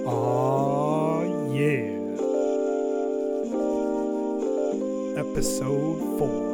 Aw, yeah. Episode 4.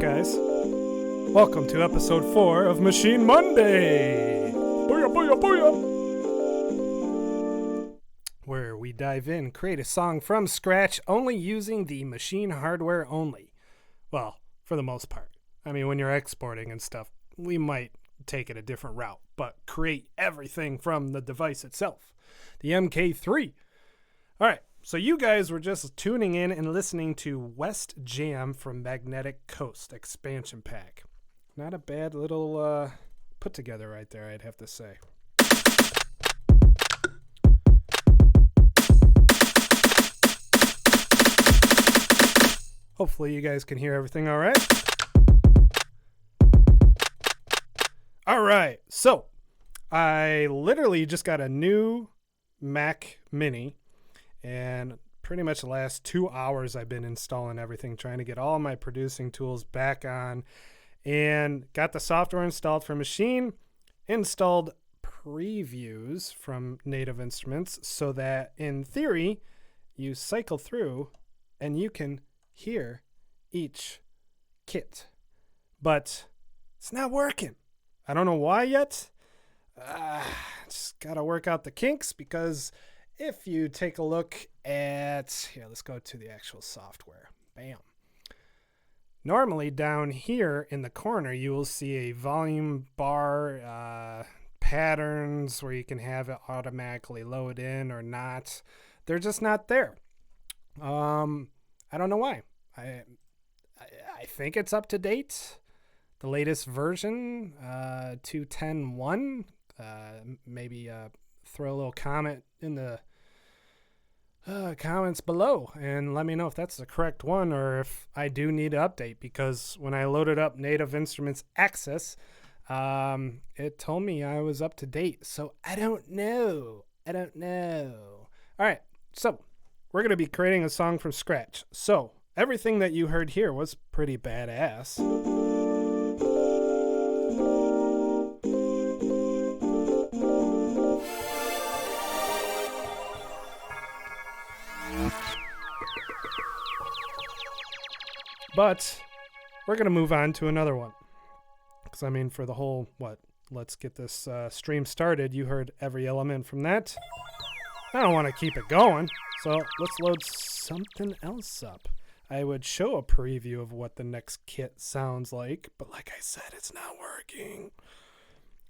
guys? Welcome to episode 4 of Machine Monday! Booyah, booyah, booyah! Where we dive in, create a song from scratch, only using the machine hardware only. Well, for the most part. I mean, when you're exporting and stuff, we might take it a different route, but create everything from the device itself. The MK3. Alright, so you guys were just tuning in and listening to West Jam from Magnetic Coast expansion pack. Not a bad little put together right there, I'd have to say. Hopefully you guys can hear everything all right. All right, so I literally just got a new Mac Mini, and pretty much the last 2 hours I've been installing everything, trying to get all my producing tools back on, and got the software installed for Maschine, installed previews from Native Instruments so that in theory you cycle through and you can hear each kit. But it's not working. I don't know why yet. Just gotta work out the kinks, because if you take a look at, here, let's go to the actual software. Bam. Normally down here in the corner, you will see a volume bar, patterns where you can have it automatically load in or not. They're just not there. I don't know why. I think it's up to date. The latest version, 2.10.1. Maybe throw a little comment in the comments below and let me know if that's the correct one or if I do need to update, because when I loaded up Native Instruments Access, it told me I was up to date. So I don't know. All right. So we're going to be creating a song from scratch. So everything that you heard here was pretty badass. But we're going to move on to another one. Because, I mean, for the whole, let's get this stream started, you heard every element from that. I don't want to keep it going, so let's load something else up. I would show a preview of what the next kit sounds like, but like I said, it's not working.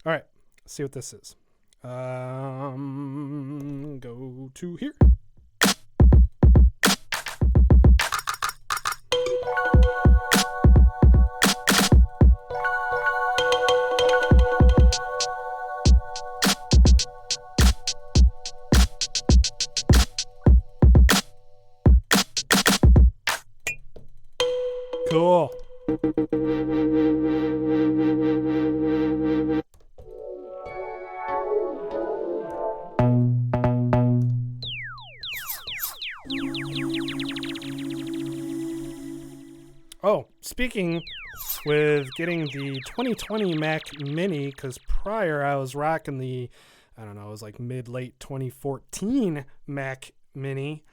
All right, let's see what this is. Go to here. Cool. Oh, speaking with getting the 2020 Mac Mini, because prior I was rocking the, I don't know, it was like mid-late 2014 Mac Mini.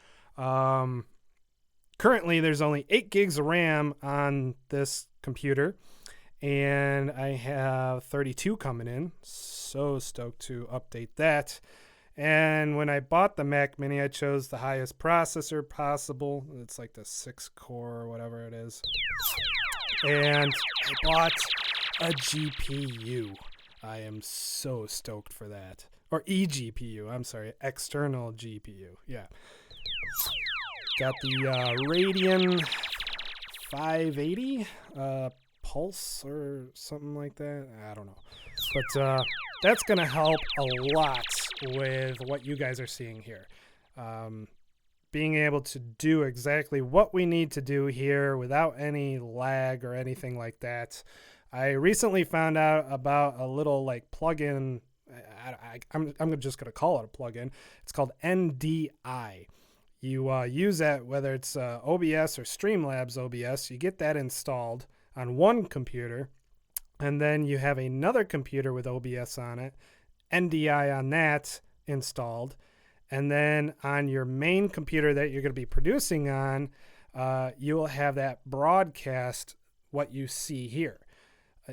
Currently, there's only 8 gigs of RAM on this computer, and I have 32 coming in. So stoked to update that. And when I bought the Mac Mini, I chose the highest processor possible. It's like the 6-core or whatever it is. And I bought a GPU. I am so stoked for that. Or eGPU, I'm sorry, external GPU. Yeah. Got the Radeon 580 Pulse or something like that. I don't know. But that's going to help a lot with what you guys are seeing here. Being able to do exactly what we need to do here without any lag or anything like that. I recently found out about a little like plugin. I'm just going to call it a plugin. It's called NDI. You use that, whether it's OBS or Streamlabs OBS, you get that installed on one computer, and then you have another computer with OBS on it, NDI on that installed, and then on your main computer that you're going to be producing on, you will have that broadcast what you see here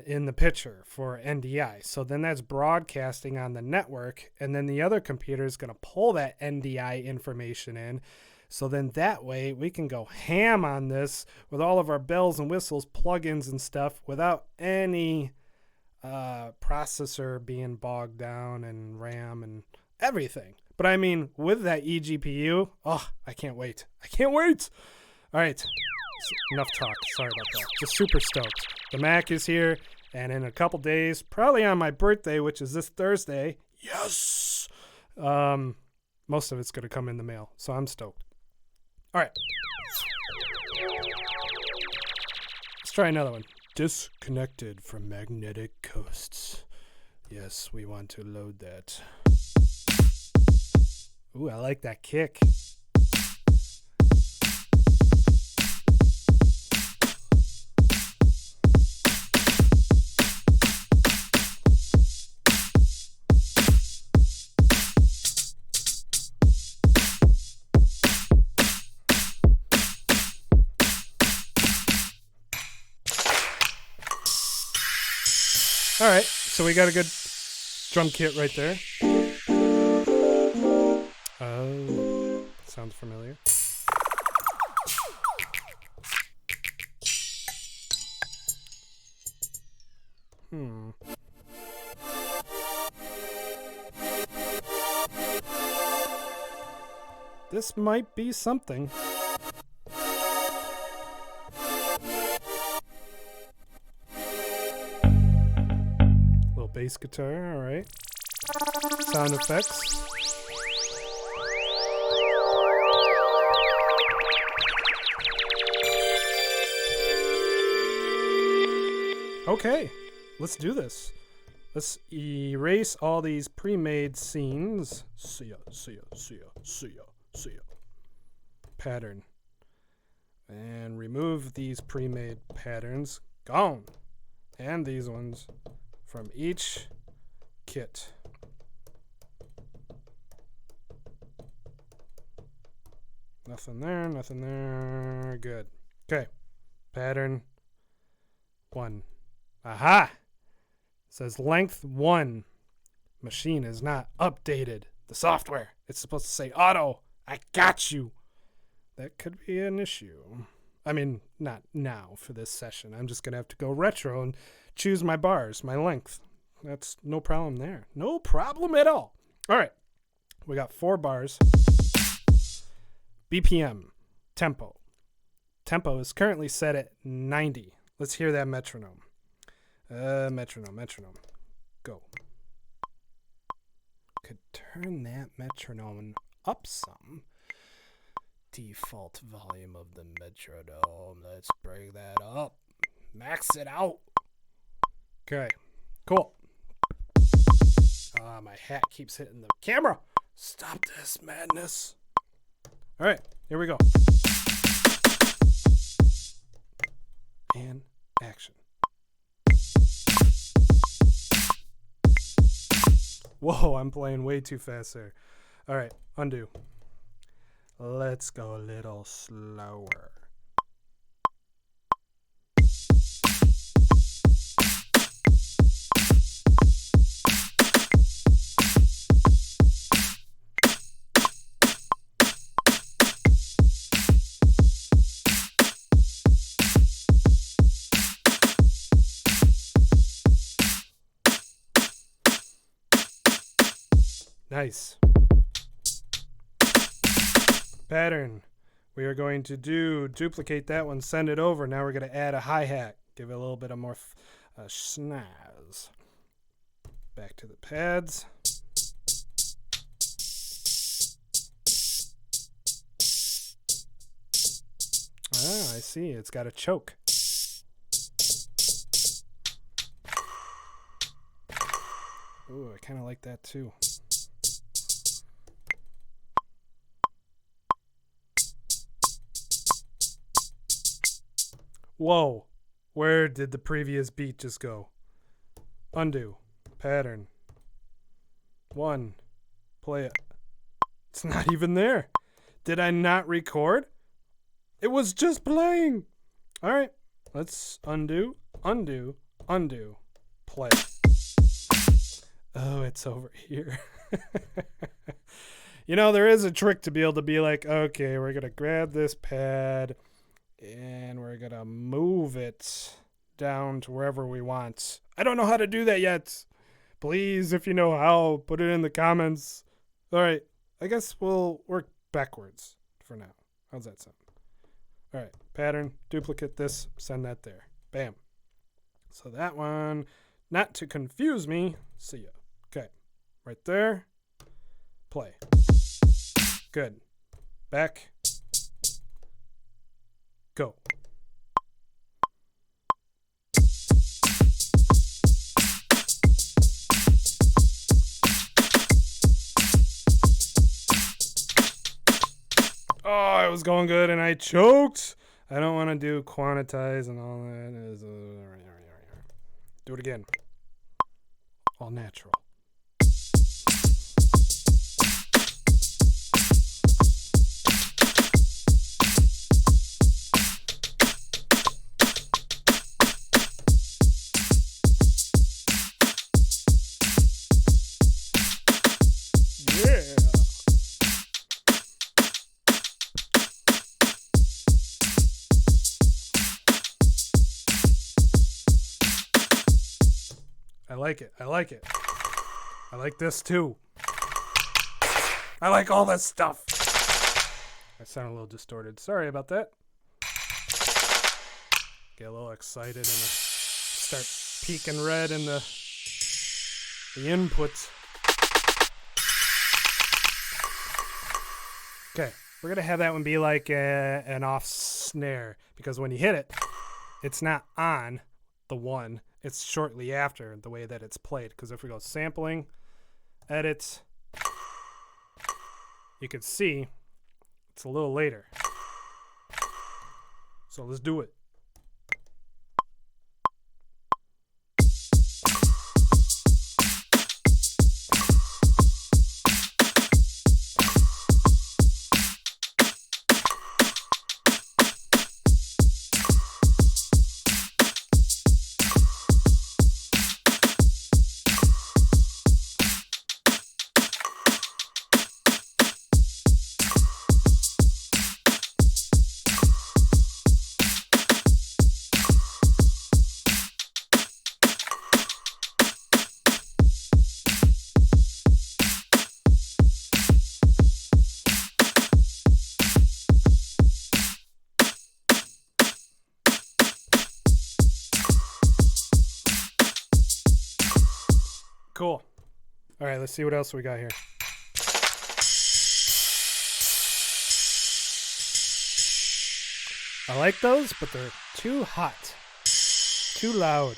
in the picture for NDI. So then that's broadcasting on the network, and then the other computer is going to pull that NDI information in. So then that way we can go ham on this with all of our bells and whistles, plugins and stuff without any processor being bogged down and RAM and everything. But I mean, with that eGPU, oh, I can't wait. I can't wait. All right. Enough talk. Sorry about that. Just super stoked. The Mac is here, and in a couple days, probably on my birthday, which is this Thursday, yes, most of it's going to come in the mail. So I'm stoked. All right. Let's try another one. Disconnected from magnetic coasts. Yes, we want to load that. Ooh, I like that kick. All right, so we got a good drum kit right there. Oh, sounds familiar. This might be something. Bass guitar, all right. Sound effects. Okay, let's do this. Let's erase all these pre-made scenes. See ya. Pattern. And remove these pre-made patterns. Gone. And these ones from each kit. Nothing there. Good. Okay. Pattern 1. Aha! It says length 1. Machine is not updated. The software. It's supposed to say auto. I got you. That could be an issue. I mean, not now for this session. I'm just going to have to go retro and choose my bars, my length. That's no problem there. No problem at all. All right. We got 4 bars. BPM. Tempo. Tempo is currently set at 90. Let's hear that metronome. Metronome. Go. Could turn that metronome up some. Default volume of the metronome. Let's bring that up. Max it out. Okay, cool. My hat keeps hitting the camera. Stop this madness. All right, here we go. And action. Whoa, I'm playing way too fast there. All right, undo. Let's go a little slower. Nice. Pattern. We are going to duplicate that one, send it over. Now we're going to add a hi-hat. Give it a little bit of more snaz. Back to the pads. Ah, I see. It's got a choke. Ooh, I kind of like that too. Whoa, where did the previous beat just go? Undo. Pattern. 1. Play it. It's not even there. Did I not record? It was just playing. All right, Let's undo, undo, undo, play. Oh, it's over here. You know, there is a trick to be able to be like, okay, we're going to grab this pad and we're going to move it down to wherever we want. I don't know how to do that yet. Please, if you know how, put it in the comments. All right, I guess we'll work backwards for now. How's that sound? All right, pattern, duplicate this, send that there. Bam. So that one, not to confuse me, see ya. Okay, right there, play. Good. Back. Go. Oh, it was going good and I choked. I don't want to do quantize and all that. Do it again. All natural. I like it. I like it. I like this too. I like all this stuff. I sound a little distorted. Sorry about that. Get a little excited and start peeking red in the inputs. Okay, we're going to have that one be like an off snare because when you hit it, it's not on the one. It's shortly after the way that it's played. Because if we go sampling, edit, you can see it's a little later. So let's do it. Cool. All right, let's see what else we got here. I like those, but they're too hot. Too loud.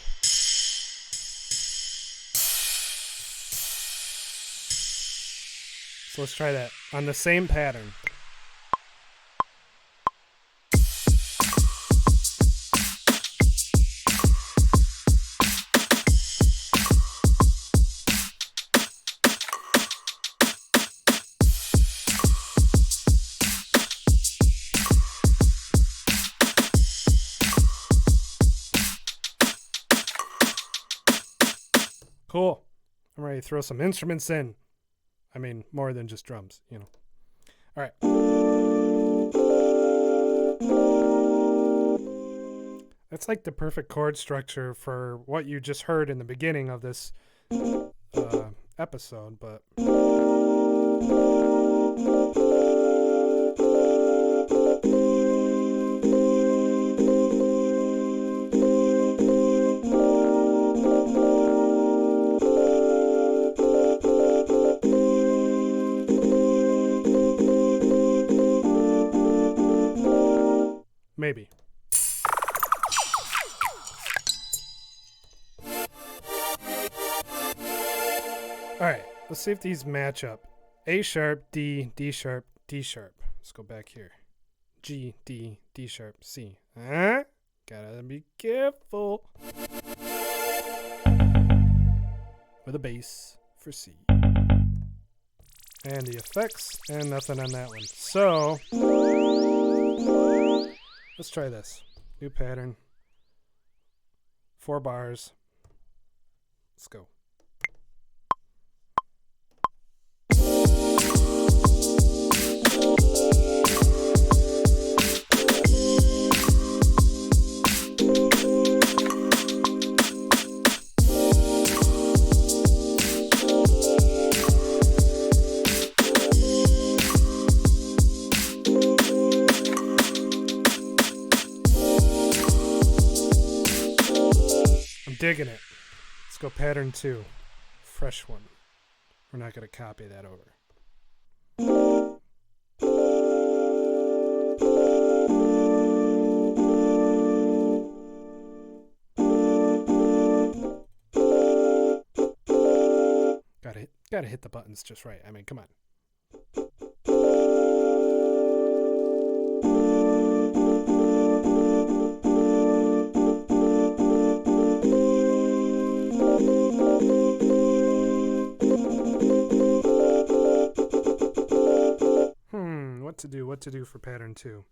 So let's try that on the same pattern. Cool. I'm ready to throw some instruments in. I mean, more than just drums, you know. All right. That's like the perfect chord structure for what you just heard in the beginning of this episode, but... Maybe. All right, let's see if these match up. A sharp, D, D sharp, D sharp. Let's go back here. G, D, D sharp, C. Huh? Gotta be careful. With a bass for C. And the effects, and nothing on that one. So, let's try this. New pattern. 4 bars. Let's go. Digging it. Let's go pattern 2. Fresh one. We're not going to copy that over. Gotta hit the buttons just right. I mean, come on. What to do for pattern 2?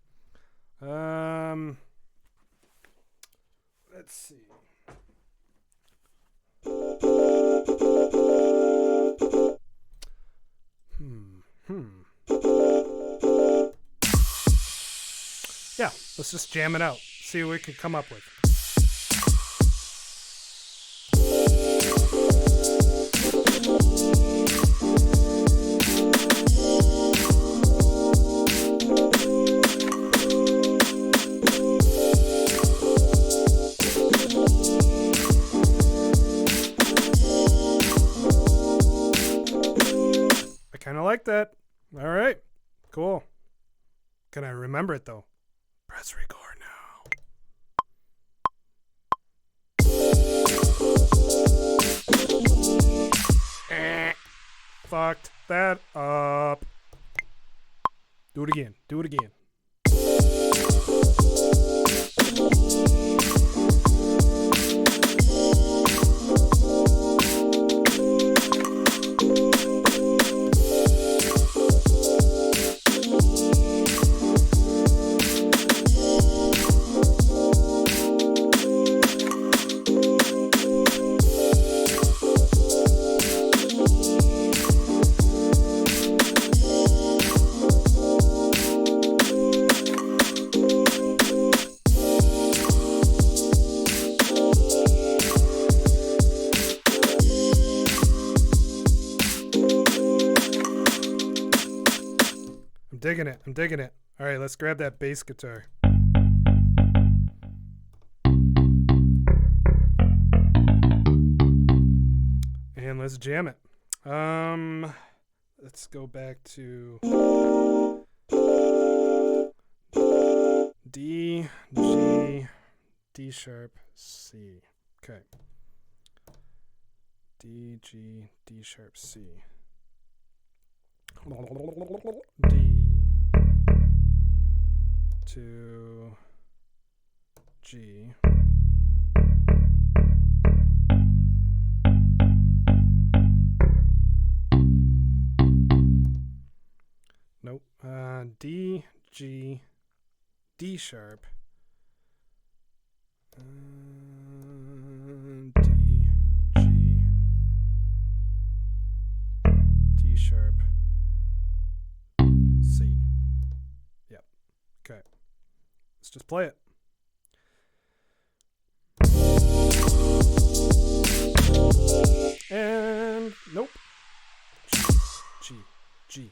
Let's see. Yeah, let's just jam it out. See what we can come up with. Kind of like that. All right, cool. Can I remember it though? Press record now. Fucked that up. Do it again. Do it again. I'm digging it. All right, let's grab that bass guitar. And let's jam it. Let's go back to D, G, D sharp, C. Okay. D, G, D sharp, C. D to G. Nope. D, G, D sharp. D, G, D sharp, C. Yep. Okay. Let's just play it. And nope. G, G,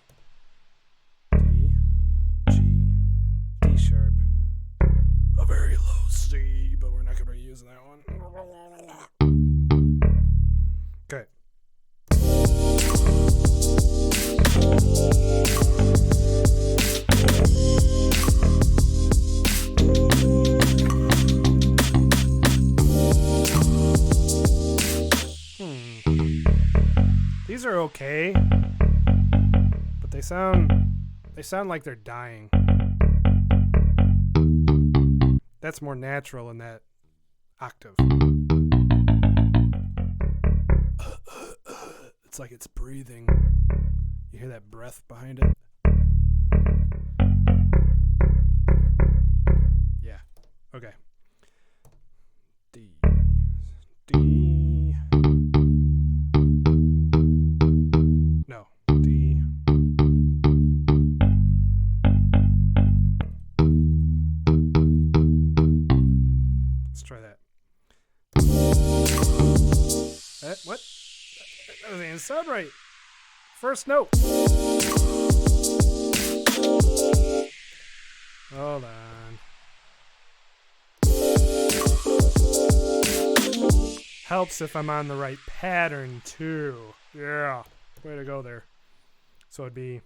D, G, D sharp. A very low C, but we're not going to use that one. Okay. These are okay, but they sound like they're dying. That's more natural in that octave. It's like it's breathing. You hear that breath behind it? Yeah. Okay. D, D. No, D. Let's try that. What? That doesn't even sound right. First note. Hold on. Helps if I'm on the right pattern too. Yeah. Way to go there. So it'd be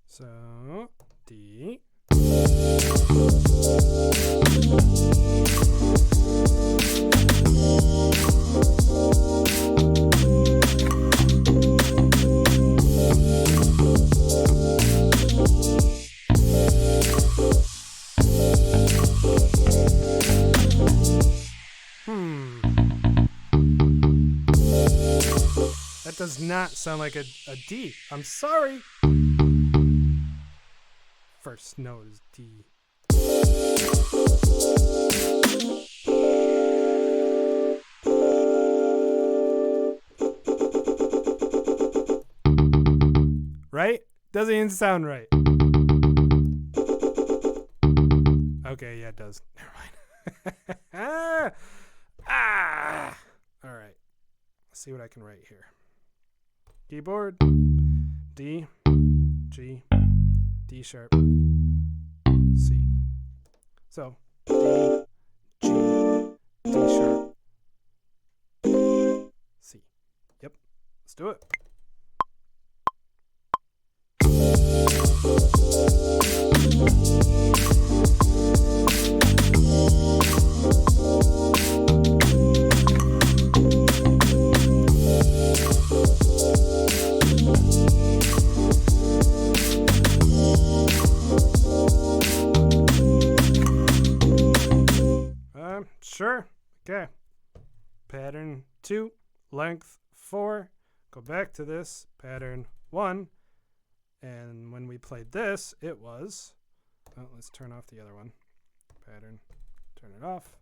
so D. That does not sound like a D. I'm sorry. First note is D. Right? Doesn't even sound right. Okay, yeah, it does. Never mind. All right. Let's see what I can write here. Keyboard. D. G. D sharp. C. So, D. G. D sharp. C. Yep. Let's do it. Sure. Okay. Pattern 2, length 4. Go back to this. Pattern 1. And when we played this, it was... Oh, let's turn off the other one. Pattern. Turn it off.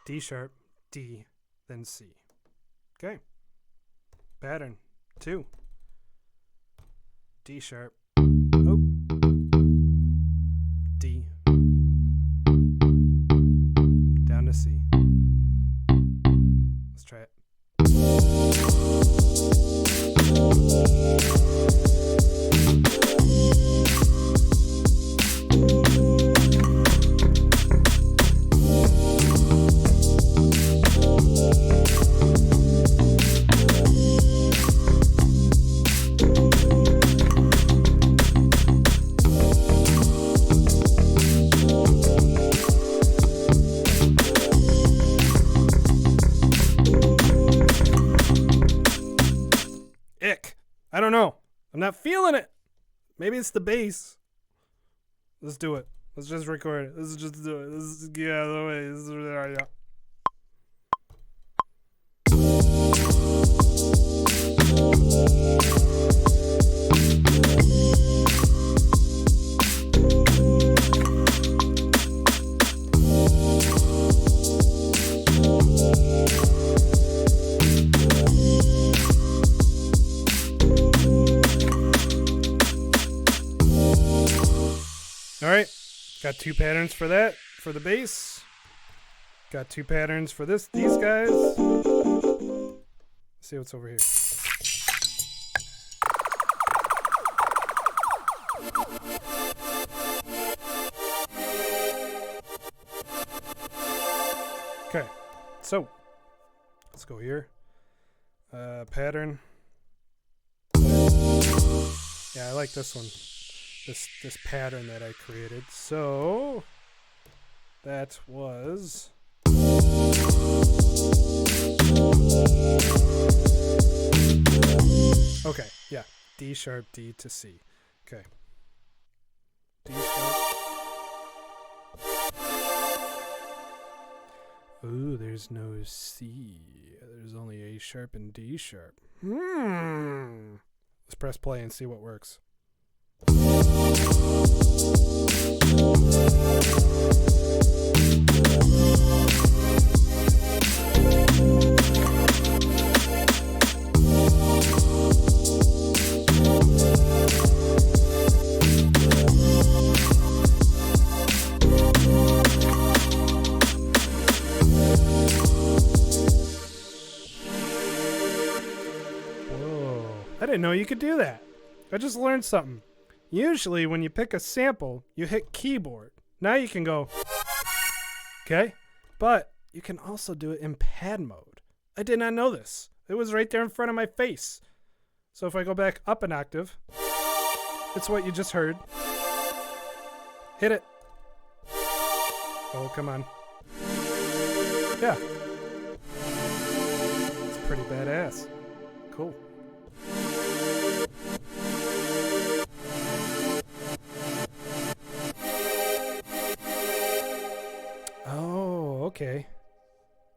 D sharp, D, then C. Okay. Pattern 2. D sharp. Oh. D. Down to C. Let's try it. I don't know. I'm not feeling it. Maybe it's the bass. Let's do it. Let's just record it. Let's just do it. Let's get out of the way. This is, yeah. All right, got 2 patterns for that, for the bass. Got 2 patterns for these guys. Let's see what's over here. Okay, so let's go here. Pattern. Yeah, I like this one. This pattern that I created. So that was okay, yeah. D sharp, D to C. Okay. D sharp. Ooh, there's no C. There's only A sharp and D sharp. Let's press play and see what works. I didn't know you could do that. I just learned something. Usually when you pick a sample, you hit keyboard. Now you can go, okay? But you can also do it in pad mode. I did not know this. It was right there in front of my face. So if I go back up an octave, it's what you just heard. Hit it. Oh, come on. Yeah. It's pretty badass. Cool. Oh, okay.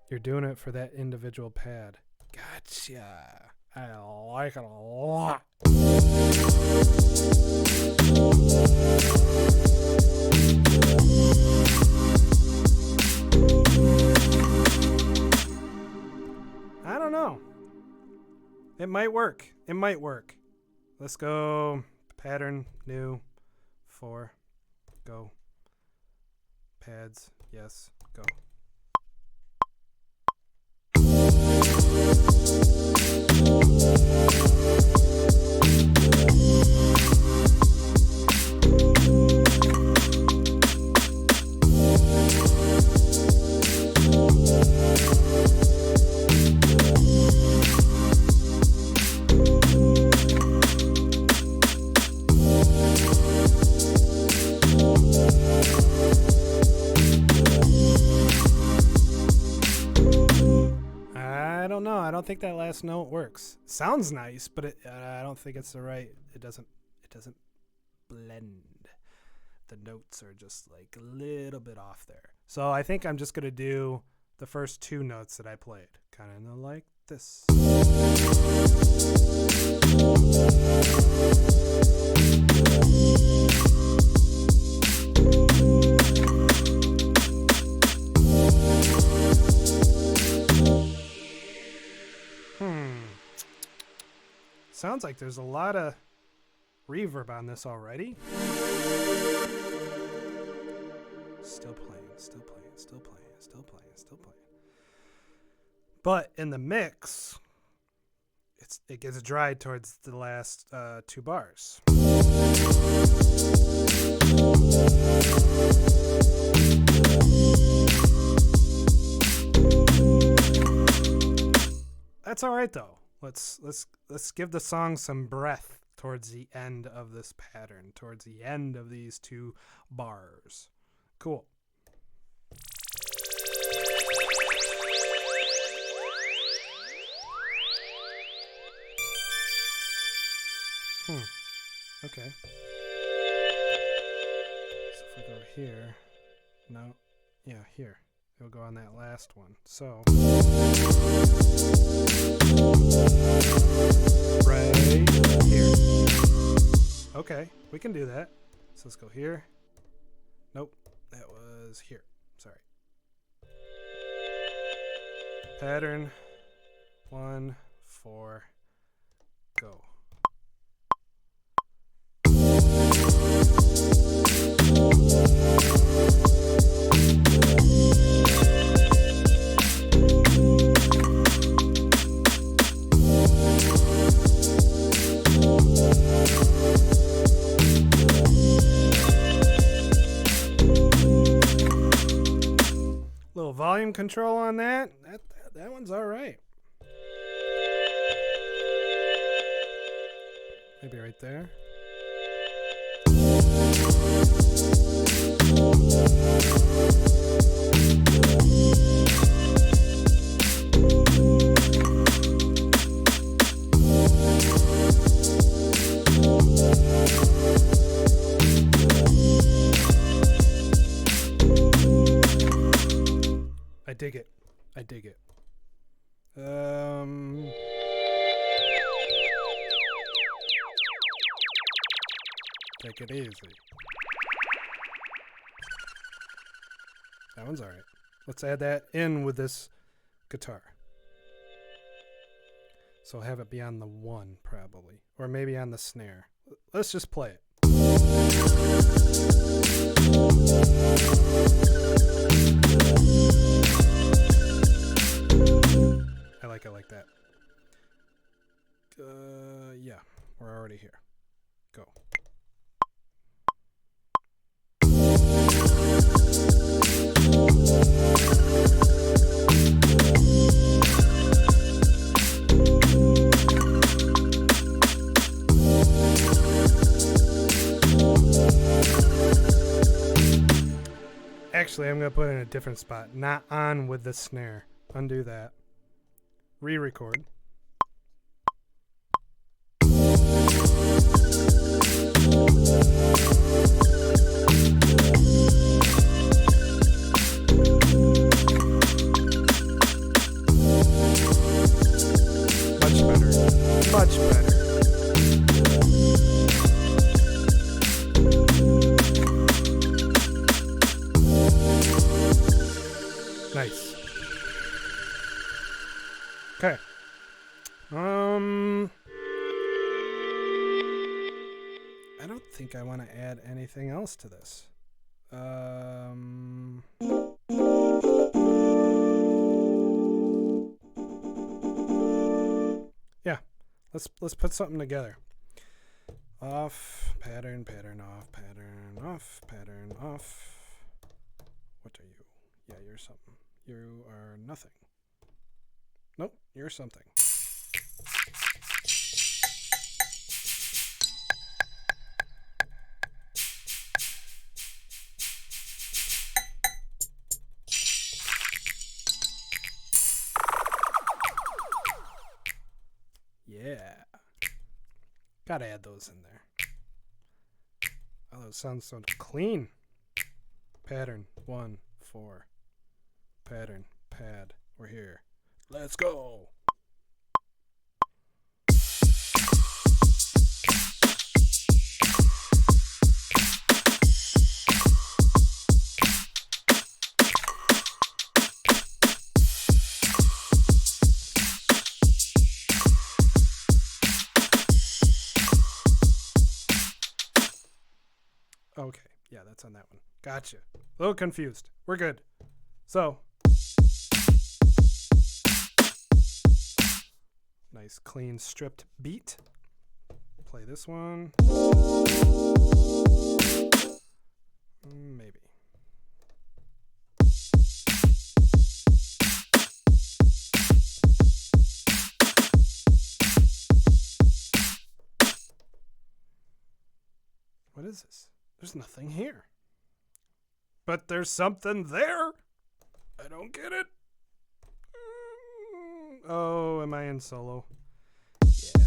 You're doing it for that individual pad. Gotcha. I like it a lot. I don't know. It might work. It might work. Let's go pattern, new, 4, go. Pads, yes, go. I don't think that last note works. Sounds nice, but I don't think it's the right. It doesn't blend. The notes are just like a little bit off there. So I think I'm just gonna do the first 2 notes that I played, kind of like this. Sounds like there's a lot of reverb on this already. Still playing, still playing, still playing, still playing, still playing. But in the mix, it gets dry towards the last 2 bars. That's all right though. Let's give the song some breath towards the end of this pattern, towards the end of these 2 bars. Cool. Okay. So if we go here, no, yeah, here. It'll go on that last one. So right here. Okay, we can do that. So let's go here. Nope, that was here. Sorry. Pattern 1, 4, go. Little volume control on that. That one's all right. Maybe right there. dig it. I dig it. Take it easy. That one's all right. Let's add that in with this guitar. So I'll have it be on the 1 probably, or maybe on the snare. Let's just play it. I like it like that. Yeah, we're already here. Go. Actually, I'm going to put it in a different spot. Not on with the snare. Undo that. Re-record. Much better. Much better. Nice. Okay. I don't think I want to add anything else to this. Yeah. Let's put something together. Off, pattern, pattern, off, pattern, off, pattern, off. What are you? Yeah, you're something. You are nothing. Nope, you're something. Yeah. Gotta add those in there. Oh, those sound so clean. Pattern 1, 4. Pattern, pad. We're here. Let's go. Okay, yeah, that's on that one. Gotcha. A little confused. We're good. So, nice, clean, stripped beat. Play this one. Maybe. What is this? There's nothing here. But there's something there. I don't get it. Oh, am I in solo? Yeah.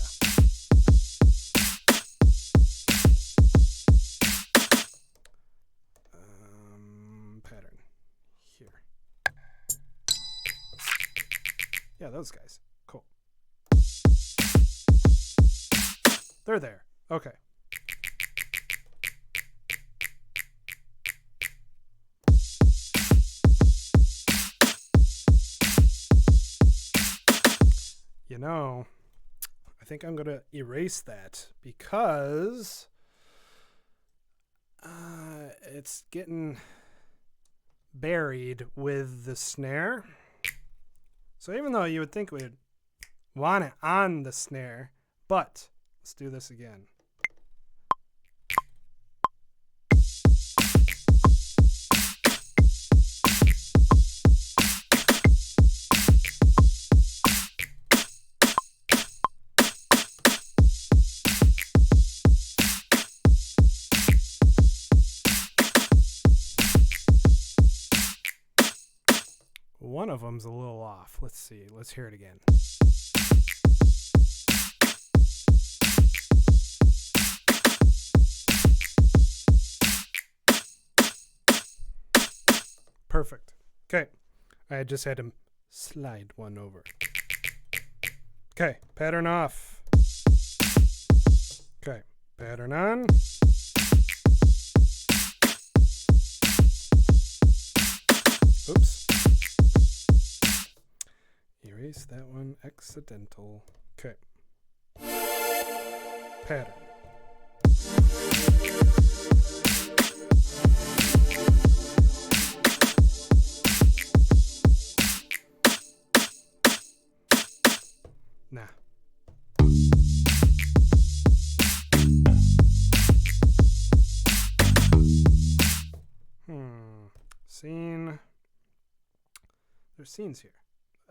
Pattern. Here. Yeah, those guys. Cool. They're there. Okay. You know, I think I'm going to erase that because it's getting buried with the snare. So even though you would think we'd want it on the snare, but let's do this again. One of them's a little off. Let's see. Let's hear it again. Perfect. Okay. I just had to slide one over. Okay, pattern off. Okay, pattern on. Oops. Erase that one. Accidental. Okay. Pattern. Nah. Scene. There's scenes here.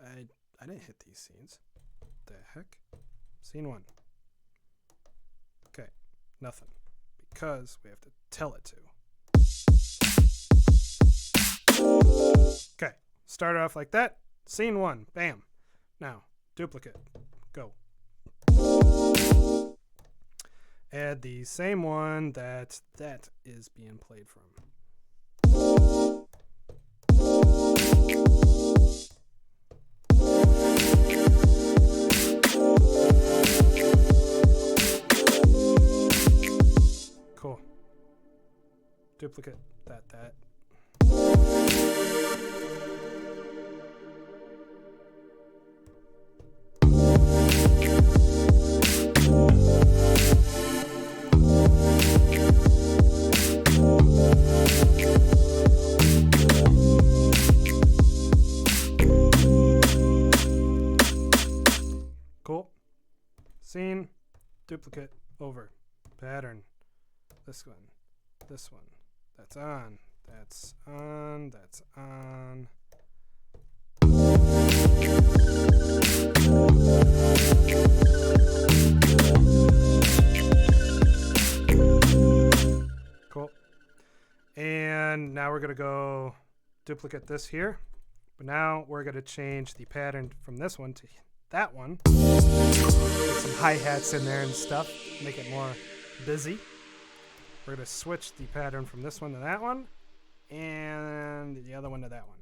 I didn't hit these scenes. What the heck? Scene 1. Okay. Nothing. Because we have to tell it to. Okay. Start off like that. Scene 1. Bam. Now, duplicate. Go. Add the same one that is being played from. Cool. Duplicate that. Cool. Scene, duplicate, over. Pattern. This one. That's on. That's on. That's on. Cool. And now we're going to go duplicate this here. But now we're going to change the pattern from this one to that one. Put some hi-hats in there and stuff. Make it more busy. We're going to switch the pattern from this one to that one. And the other one to that one.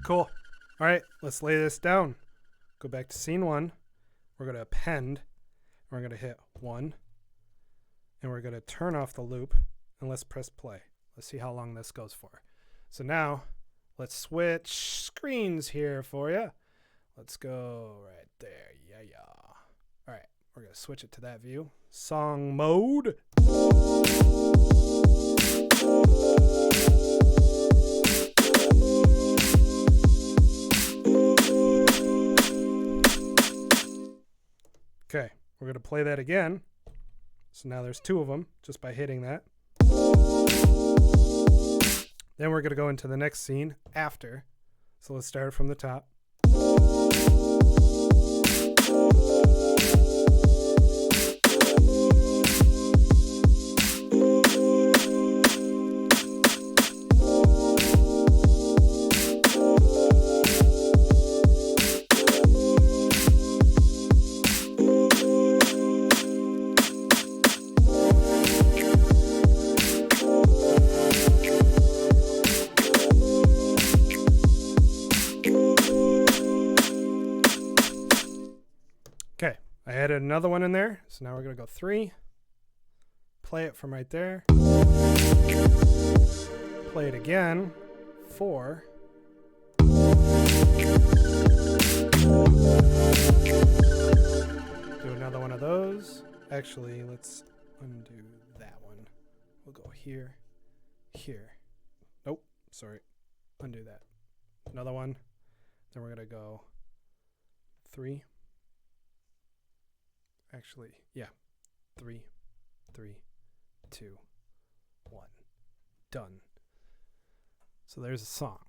Cool. All right, let's lay this down. Go back to scene 1. We're going to append. We're going to hit 1. And we're going to turn off the loop. And let's press play. Let's see how long this goes for. So now, let's switch screens here for you. Let's go right there. Yeah. All right, we're going to switch it to that view. Song mode. Okay, we're going to play that again. So now there's 2 of them just by hitting that. Then we're going to go into the next scene after. So let's start from the top. Okay, I added another one in there. So now we're going to go 3. Play it from right there. Play it again. 4. Do another one of those. Actually, let's undo that one. We'll go here. Nope, sorry. Undo that. Another one. Then we're going to go 3. Actually, yeah. 3, 2, 1. Done. So there's a song.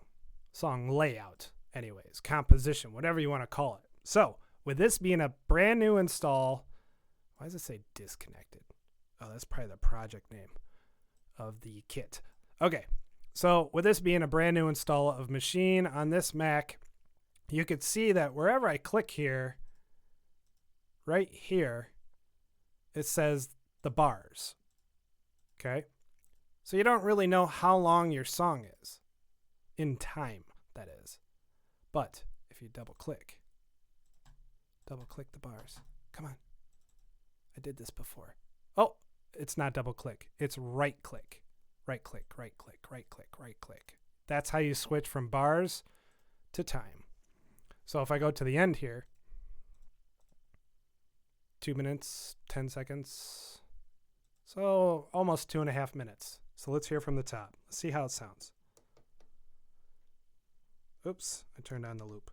Song layout, anyways. Composition, whatever you want to call it. So, with this being a brand new install, why does it say disconnected? Oh, that's probably the project name of the kit. Okay, so with this being a brand new install of Maschine on this Mac, you could see that wherever I click here, right here, it says the bars. Okay, so you don't really know how long your song is in time, that is. But if you double click the bars. Come on. I did this before. Oh, it's not double click. It's right click. Right click, right click, right click, right click. That's how you switch from bars to time. So if I go to the end here, 2 minutes, 10 seconds. So almost 2.5 minutes. So let's hear from the top. Let's see how it sounds. Oops, I turned on the loop.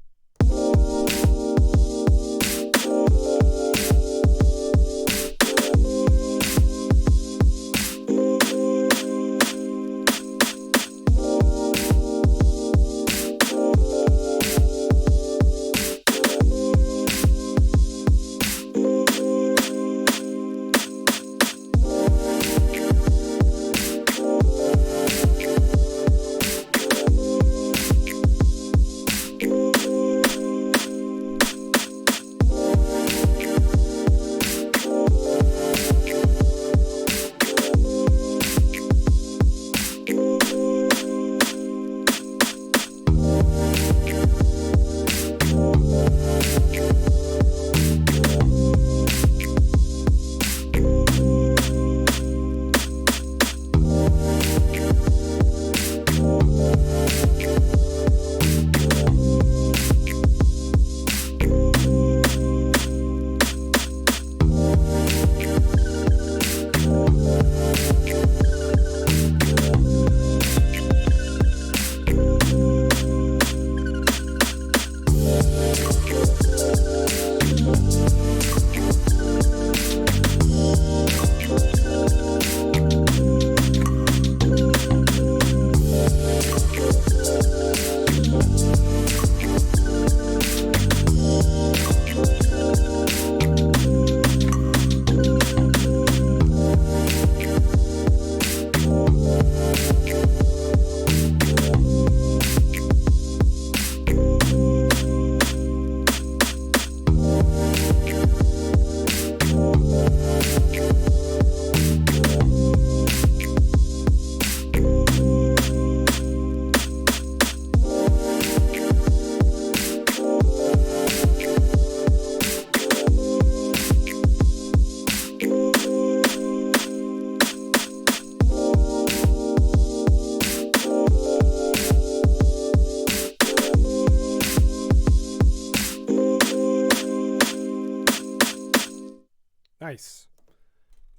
Nice.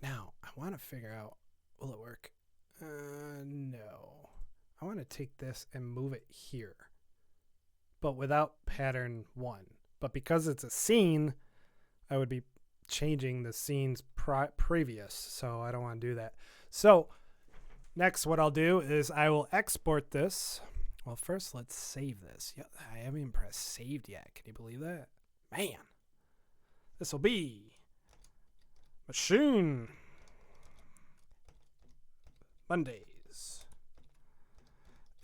Now, I want to figure out, will it work? No. I want to take this and move it here, but without pattern 1. But because it's a scene, I would be changing the scene's previous, so I don't want to do that. So next what I'll do is I will export this. Well, first let's save this. Yeah, I haven't even pressed saved yet. Can you believe that? Man. This will be Maschine Mondays,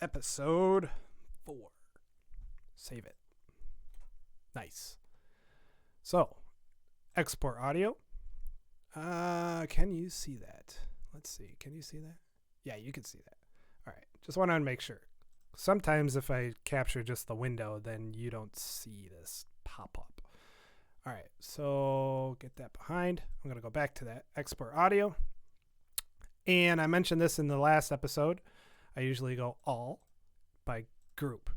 episode 4. Save it. Nice. So, export audio. Can you see that? Let's see. Can you see that? Yeah, you can see that. All right. Just want to make sure. Sometimes if I capture just the window, then you don't see this pop up. All right, so get that behind. I'm going to go back to that export audio. And I mentioned this in the last episode. I usually go all by group.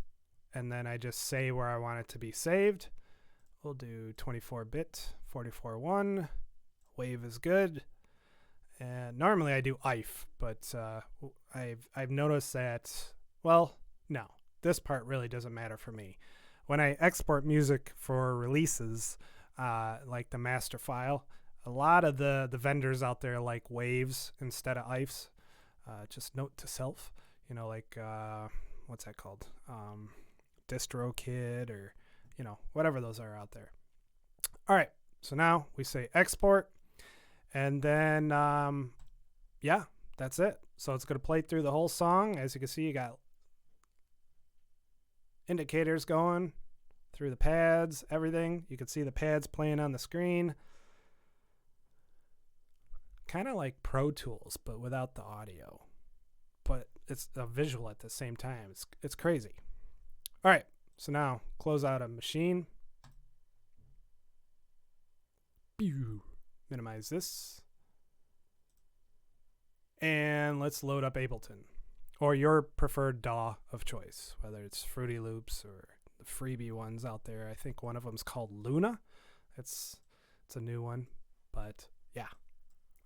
And then I just say where I want it to be saved. We'll do 24-bit, 44.1. Wave is good. And normally I do IF, but I've noticed that, well, no, this part really doesn't matter for me. When I export music for releases, like the master file, a lot of the vendors out there like waves instead of IFs. Just note to self, like what's that called? DistroKid or, whatever those are out there. All right, so now we say export, And then, yeah, that's it. So it's going to play through the whole song. As you can see, you got indicators going through the pads, everything. You can see the pads playing on the screen. Kind of like Pro Tools, but without the audio. But it's a visual at the same time. It's crazy. All right, so now close out a Maschine. Minimize this. And let's load up Ableton, or your preferred DAW of choice, whether it's Fruity Loops or the freebie ones out there. I think one of them's called Luna. It's a new one, but yeah.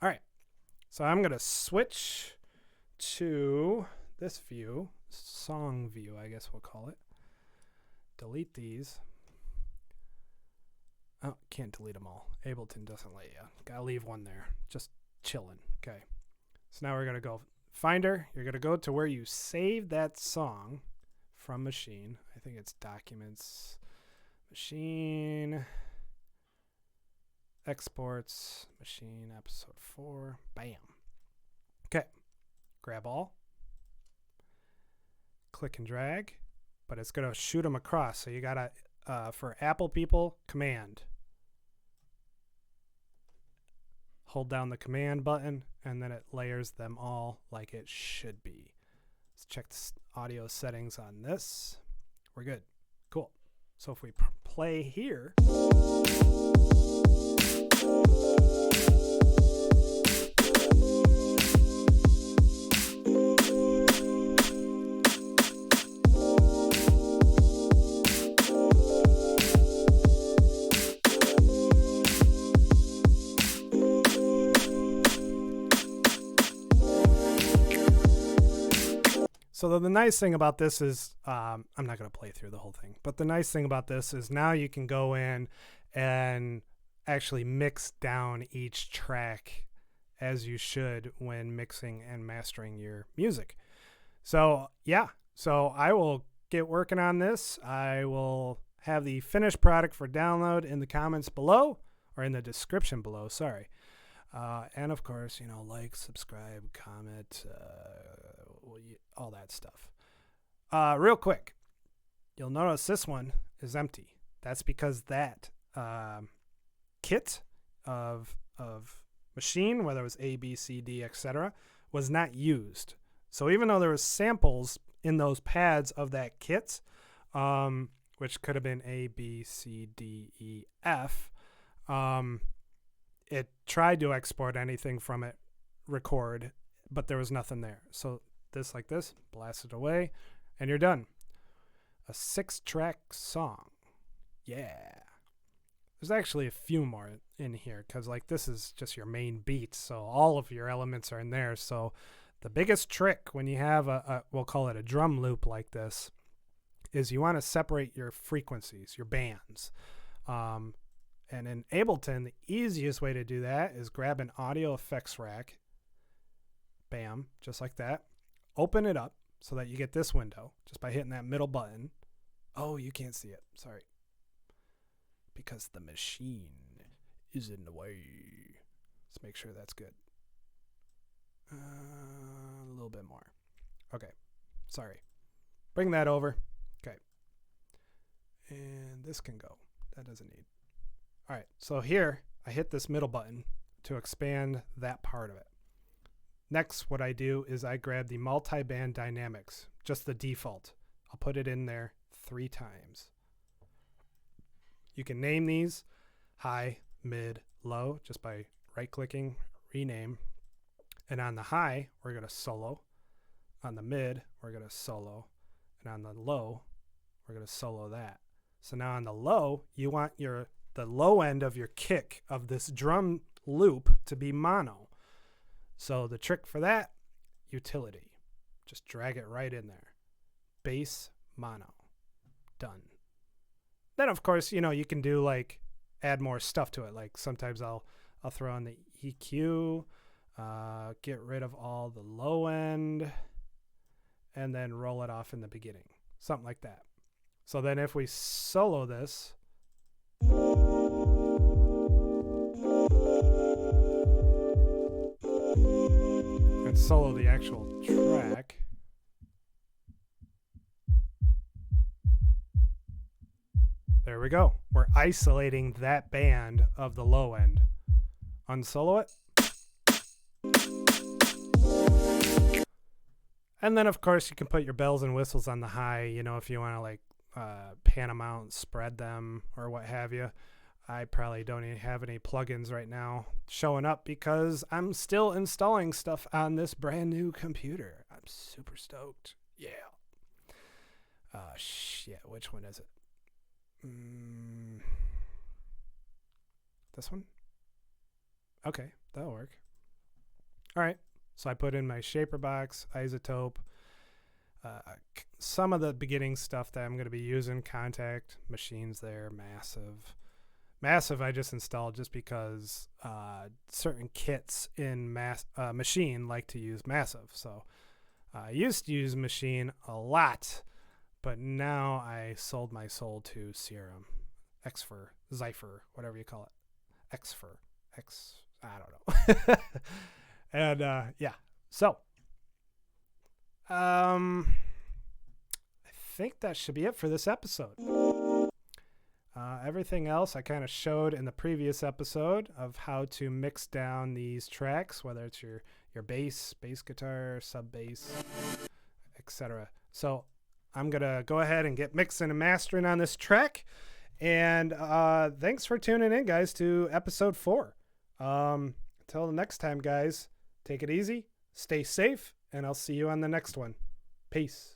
All right, so I'm going to switch to this view, song view, I guess we'll call it. Delete these. Oh, can't delete them all. Ableton doesn't let you. Gotta leave one there. Just chilling. Okay. So now we're going to go Finder. You're going to go to where you saved that song from Maschine. I think it's Documents, Maschine, Exports, Maschine, Episode 4. Bam. Okay. Grab all. Click and drag. But it's going to shoot them across. So you got to, for Apple people, Command. Hold down the Command button, and then it layers them all like it should be. Let's check the audio settings on this. We're good. Cool. So if we play here. So the nice thing about this is, I'm not going to play through the whole thing, but the nice thing about this is now you can go in and actually mix down each track as you should when mixing and mastering your music. So yeah, so I will get working on this. I will have the finished product for download in the comments below, or in the description below, sorry. And of course, you know, like, subscribe, comment, all that stuff. Real quick, you'll notice this one is empty. That's because that kit of Maschine, whether it was A, B, C, D, etc., was not used. So even though there was samples in those pads of that kit, which could have been A, B, C, D, E, F, it tried to export anything from it, record, but there was nothing there. So this, like this, blast it away, and you're done. A 6-track song. Yeah. There's actually a few more in here, because like this is just your main beat, so all of your elements are in there. So the biggest trick when you have we'll call it a drum loop like this, is you want to separate your frequencies, your bands. And in Ableton, the easiest way to do that is grab an audio effects rack. Bam, just like that. Open it up so that you get this window just by hitting that middle button. Oh, you can't see it. Sorry. Because the Maschine is in the way. Let's make sure that's good. A little bit more. Okay. Sorry. Bring that over. Okay. And this can go. That doesn't need. All right, so here I hit this middle button to expand that part of it. Next, what I do is I grab the multi-band dynamics, just the default. I'll put it in there 3 times. You can name these high, mid, low just by right-clicking, rename. And on the high, we're going to solo. On the mid, we're going to solo. And on the low, we're going to solo that. So now on the low, you want the low end of your kick of this drum loop to be mono. So the trick for that, utility. Just drag it right in there. Bass, mono. Done. Then, of course, you know, you can do like add more stuff to it. Like sometimes I'll throw on the EQ, get rid of all the low end, and then roll it off in the beginning. Something like that. So then if we solo this, solo the actual track. There we go. We're isolating that band of the low end. Unsolo it. And then, of course, you can put your bells and whistles on the high, you know, if you want to, like, pan them out, spread them, or what have you. I probably don't even have any plugins right now showing up because I'm still installing stuff on this brand new computer. I'm super stoked. Yeah. Shit. Which one is it? This one? Okay, that'll work. All right. So I put in my shaper box, isotope, some of the beginning stuff that I'm going to be using, contact, machines there, massive. Massive I just installed just because certain kits in Maschine like to use massive. So I used to use Maschine a lot, but now I sold my soul to Serum, Xfer, Zypher, whatever you call it. Xfer, I don't know. And yeah, so I think that should be it for this episode. Everything else I kind of showed in the previous episode of how to mix down these tracks, whether it's your bass guitar, sub bass, etc. So I'm gonna go ahead and get mixing and mastering on this track. And thanks for tuning in, guys, to episode 4. Until the next time, guys, take it easy, stay safe, and I'll see you on the next one. Peace.